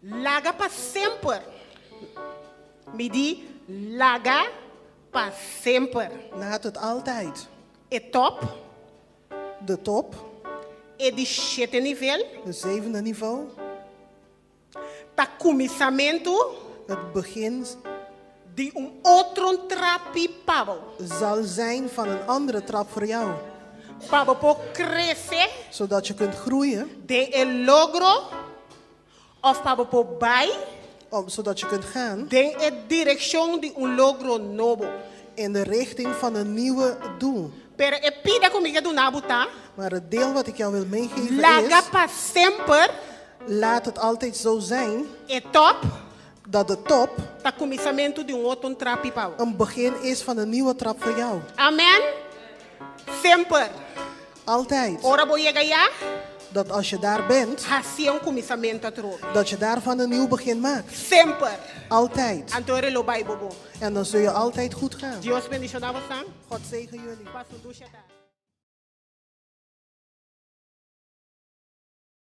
Laga para sempre. Me di laga para sempre. Laat het altijd. E top. De top, E de sete nível. het zevende niveau, Ta começamento het begin de outro trapi pavo. zal zijn van een andere trap voor jou. Pavo po crescer Zodat je kunt groeien, de el logro of pavo po bai zodat je kunt gaan de e direção de logro novo. in de richting van een nieuwe doel. Pero e pida comigo do nabuta. Maar het deel wat ik jou wil meegeven Laga is, para sempre. laat het altijd zo zijn E top. dat de top Ta começamento de outro trapi pavo. een begin is van een nieuwe trap voor jou. Amen. Sempre. Altijd. Ora boy ja. Dat als je daar bent, Assim começamento a troco. dat je daarvan een nieuw begin maakt. Sempre. Altijd. Antore lo bai bobo. En dan zul je altijd goed gaan. Deus bendicionar você. God zegen jullie. Passo do chegar.